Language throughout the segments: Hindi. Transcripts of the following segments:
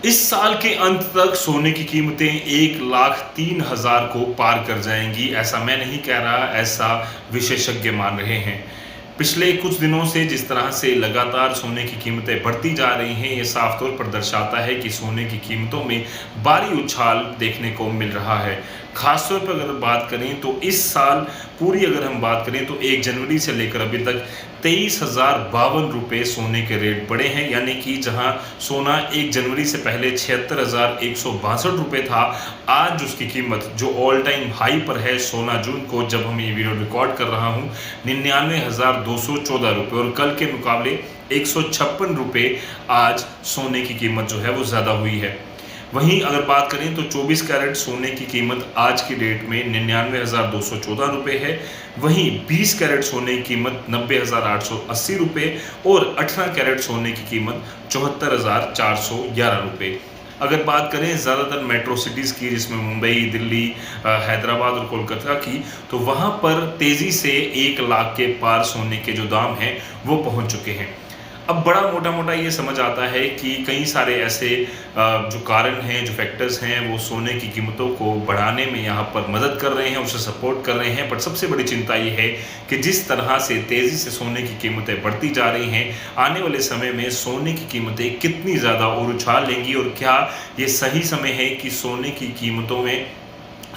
इस साल के अंत तक सोने की कीमतें 1,03,000 को पार कर जाएंगी। ऐसा मैं नहीं कह रहा, ऐसा विशेषज्ञ मान रहे हैं। पिछले कुछ दिनों से जिस तरह से लगातार सोने की कीमतें बढ़ती जा रही हैं, ये साफ तौर पर दर्शाता है कि सोने की कीमतों में भारी उछाल देखने को मिल रहा है। खासतौर पर अगर बात करें तो इस साल पूरी अगर हम बात करें तो 1 जनवरी से लेकर अभी तक 23,052 रुपये सोने के रेट बढ़े हैं। यानी कि जहां सोना 1 जनवरी से पहले 76,162 रुपये था, आज उसकी कीमत जो ऑल टाइम हाई पर है 16 जून को जब हम ये वीडियो रिकॉर्ड कर रहा हूं, 99,214 रुपये, और कल के मुकाबले 156 रुपये आज सोने की कीमत जो है वो ज़्यादा हुई है। वहीं अगर बात करें तो 24 कैरेट सोने की कीमत आज की डेट में 99,214 रुपये है। वहीं 20 कैरेट सोने की कीमत 90,880 रुपये और 18 कैरेट सोने की कीमत 74,411 रुपये। अगर बात करें ज़्यादातर मेट्रो सिटीज़ की, जिसमें मुंबई, दिल्ली, हैदराबाद और कोलकाता की, तो वहाँ पर तेज़ी से 1 लाख के पार सोने के जो दाम हैं वो पहुँच चुके हैं। अब बड़ा मोटा मोटा ये समझ आता है कि कई सारे ऐसे जो कारण हैं, जो फैक्टर्स हैं, वो सोने की कीमतों को बढ़ाने में यहाँ पर मदद कर रहे हैं, उसे सपोर्ट कर रहे हैं। पर सबसे बड़ी चिंता ये है कि जिस तरह से तेज़ी से सोने की कीमतें बढ़ती जा रही हैं, आने वाले समय में सोने की कीमतें कितनी ज़्यादा और उछाल लेंगी, और क्या ये सही समय है कि सोने की कीमतों में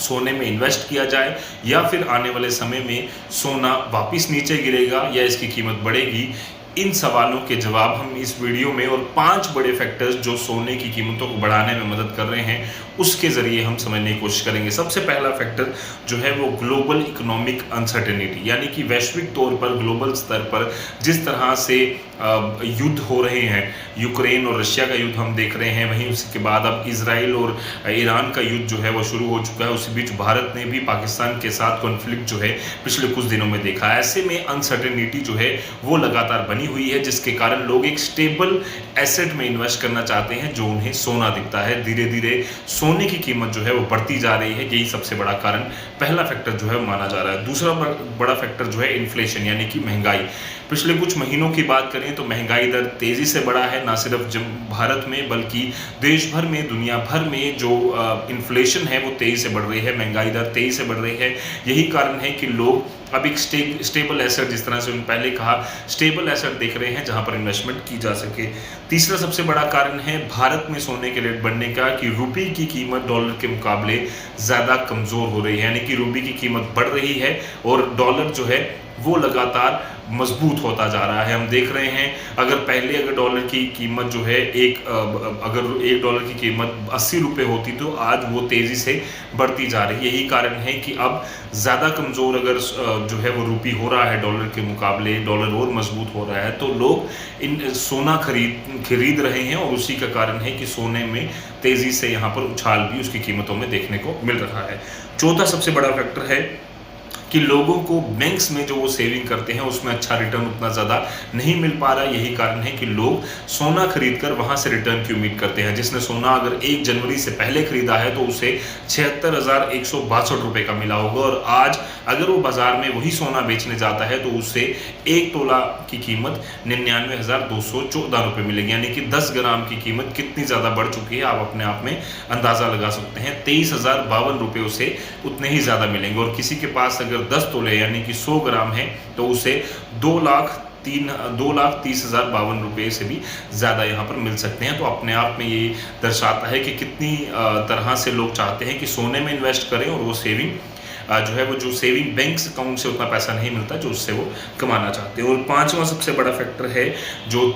सोने में इन्वेस्ट किया जाए, या फिर आने वाले समय में सोना वापस नीचे गिरेगा या इसकी कीमत बढ़ेगी। इन सवालों के जवाब हम इस वीडियो में, और 5 बड़े फैक्टर्स जो सोने की कीमतों को बढ़ाने में मदद कर रहे हैं उसके ज़रिए हम समझने की कोशिश करेंगे। सबसे पहला फैक्टर जो है वो ग्लोबल इकोनॉमिक अनसर्टेनिटी, यानी कि वैश्विक तौर पर, ग्लोबल स्तर पर जिस तरह से युद्ध हो रहे हैं, यूक्रेन और रशिया का युद्ध हम देख रहे हैं, वहीं उसके बाद अब इजराइल और ईरान का युद्ध जो है वो शुरू हो चुका है। उसी बीच भारत ने भी पाकिस्तान के साथ कॉन्फ्लिक्ट जो है पिछले कुछ दिनों में देखा। ऐसे में अनसर्टेनिटी जो है वो लगातार बनी हुई है, जिसके कारण लोग एक स्टेबल एसेट में इन्वेस्ट करना चाहते हैं जो उन्हें सोना दिखता है। धीरे धीरे सोने की कीमत जो है वो बढ़ती जा रही है, यही सबसे बड़ा कारण, पहला फैक्टर जो है माना जा रहा है। दूसरा बड़ा फैक्टर जो है इन्फ्लेशन, यानी कि महंगाई। पिछले कुछ महीनों की बात करें तो महंगाई दर तेज़ी से बढ़ा है, ना सिर्फ भारत में बल्कि देश भर में, दुनिया भर में जो इन्फ्लेशन है वो तेज़ी से बढ़ रही है, महंगाई दर तेज़ी से बढ़ रही है। यही कारण है कि लोग अब एक स्टेबल एसेट, जिस तरह से उन्होंने पहले कहा, स्टेबल एसेट देख रहे हैं जहां पर इन्वेस्टमेंट की जा सके। तीसरा सबसे बड़ा कारण है भारत में सोने के रेट बढ़ने का, कि रुपये की कीमत डॉलर के मुकाबले ज़्यादा कमज़ोर हो रही है, यानी कि रुपये की कीमत बढ़ रही है और डॉलर जो है वो लगातार मजबूत होता जा रहा है। हम देख रहे हैं अगर डॉलर की कीमत जो है अगर $1 की कीमत 80 रुपये होती तो आज वो तेज़ी से बढ़ती जा रही है। यही कारण है कि अब ज़्यादा कमज़ोर अगर जो है वो रुपये हो रहा है डॉलर के मुकाबले, डॉलर और मजबूत हो रहा है, तो लोग इन सोना खरीद रहे हैं, और उसी का कारण है कि सोने में तेज़ी से यहाँ पर उछाल भी उसकी कीमतों में देखने को मिल रहा है। चौथा सबसे बड़ा फैक्टर है कि लोगों को बैंक्स में जो वो सेविंग करते हैं उसमें अच्छा रिटर्न उतना ज़्यादा नहीं मिल पा रहा। यही कारण है कि लोग सोना खरीदकर वहाँ से रिटर्न की उम्मीद करते हैं। जिसने सोना अगर 1 जनवरी से पहले खरीदा है तो उसे 76,162 रुपये का मिला होगा, और आज अगर वो बाज़ार में वही सोना बेचने जाता है तो उससे 1 तोला की कीमत 99,214 रुपये मिलेगी। यानी कि 10 ग्राम की कीमत कितनी ज़्यादा बढ़ चुकी है आप अपने आप में अंदाज़ा लगा सकते हैं। 23,052 रुपये उसे उतने ही ज़्यादा मिलेंगे, और किसी के पास अगर 10 तोले यानी कि 100 ग्राम है तो उसे 2,30,052 रुपये से भी ज़्यादा यहाँ पर मिल सकते हैं। तो अपने आप में ये दर्शाता है कि कितनी तरह से लोग चाहते हैं कि सोने में इन्वेस्ट करें, और वो सेविंग जो है वो जो सेविंग बैंक्स अकाउंट से उतना पैसा नहीं मिलता जो उससे वो कमाना चाहते हैं। और 5वां सबसे बड़ा फैक्टर है जो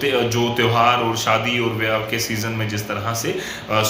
त्यौहार और शादी और ब्याह के सीज़न में जिस तरह से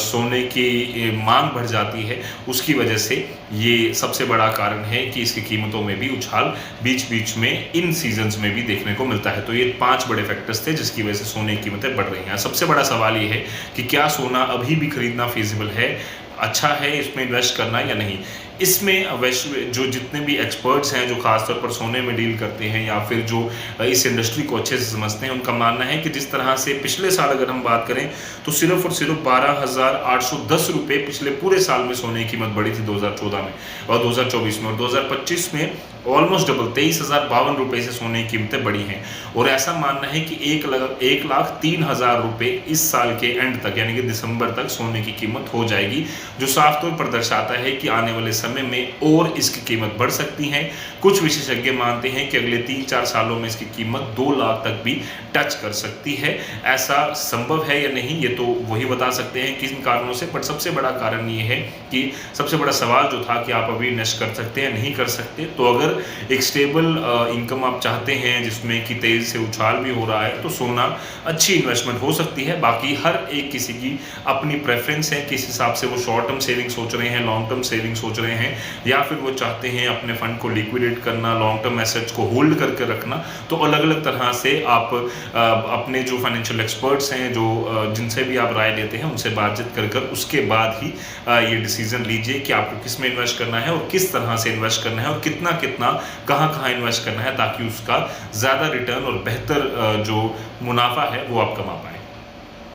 सोने की मांग बढ़ जाती है, उसकी वजह से ये सबसे बड़ा कारण है कि इसकी कीमतों में भी उछाल बीच बीच में इन सीजन्स में भी देखने को मिलता है। तो ये 5 बड़े फैक्टर्स थे जिसकी वजह से सोने की कीमतें बढ़ रही हैं। सबसे बड़ा सवाल ये है कि क्या सोना अभी भी खरीदना फीजिबल है, अच्छा है इसमें इन्वेस्ट करना या नहीं। इसमें वैश्विक जो जितने भी एक्सपर्ट्स हैं जो खासतौर पर सोने में डील करते हैं या फिर जो इस इंडस्ट्री को अच्छे से समझते हैं, उनका मानना है कि जिस तरह से पिछले साल अगर हम बात करें तो सिर्फ और सिर्फ 12,810 रुपये पिछले पूरे साल में सोने की कीमत बढ़ी थी 2014 में और 2024 में, और 2025 में ऑलमोस्ट डबल 23,052 रुपये से सोने की कीमतें बढ़ी हैं। और ऐसा मानना है कि 1,03,000 रुपये इस साल के एंड तक यानी कि दिसंबर तक सोने की कीमत हो जाएगी, जो साफ तौर पर दर्शाता है कि आने वाले समय में और इसकी कीमत बढ़ सकती है। कुछ विशेषज्ञ मानते हैं कि अगले 3-4 सालों में इसकी कीमत 2 लाख तक भी टच कर सकती है। ऐसा संभव है या नहीं, ये तो वही बता सकते हैं किन कारणों से, बट सबसे बड़ा कारण ये है कि सबसे बड़ा सवाल जो था कि आप अभी इन्वेस्ट कर सकते हैं नहीं कर सकते। तो अगर एक स्टेबल इनकम आप चाहते हैं जिसमें कि तेजी से उछाल भी हो रहा है, तो सोना अच्छी इन्वेस्टमेंट हो सकती है। बाकी हर एक किसी की अपनी प्रेफरेंस है, किस हिसाब से वो शॉर्ट टर्म सेविंग सोच रहे हैं, लॉन्ग टर्म सेविंग सोच रहे हैं, या फिर वो चाहते हैं अपने फंड को लिक्विडेट करना, लॉन्ग टर्म एसेट्स को होल्ड करके रखना। तो अलग अलग तरह से आप अपने जो फाइनेंशियल एक्सपर्ट्स हैं, जो जिनसे भी आप राय लेते हैं, उनसे बातचीत कर कर उसके बाद ही ये डिसीजन लीजिए कि आपको किस में इन्वेस्ट करना है और किस तरह से इन्वेस्ट करना है और कितना कितना कहाँ इन्वेस्ट करना है, ताकि उसका ज़्यादा रिटर्न और बेहतर जो मुनाफा है वो आप कमा पाएँ।